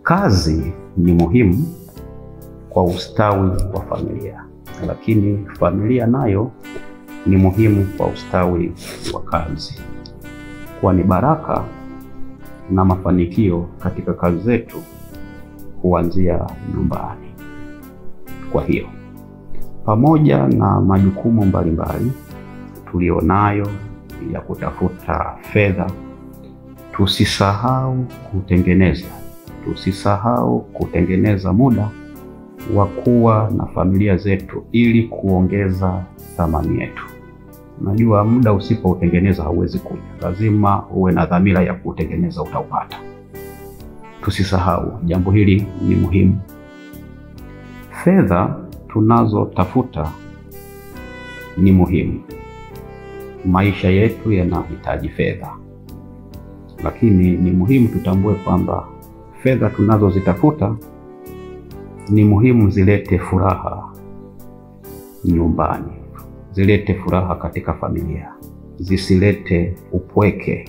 Kazi ni muhimu kwa ustawi wa familia, lakini familia nayo ni muhimu kwa ustawi wa kazi. Kwani baraka na mafanikio katika kazi zetu huanzia nyumbani. Kwa hiyo, pamoja na majukumu mbalimbali tulionayo ya kutafuta fedha, tusisahau kutengeneza muda wa kuwa na familia zetu ili kuongeza thamani yetu. Najua muda usipoutengeneza hauwezi kuja. Lazima uwe na dhamira ya kutengeneza, utaupata. Tusisahau jambo hili, ni muhimu. Fedha tunazotafuta ni muhimu. Maisha yetu yanahitaji fedha. Lakini ni muhimu tutambue kwamba fedha tunazozitafuta ni muhimu zilete furaha nyumbani, zilete furaha katika familia, zisilete upweke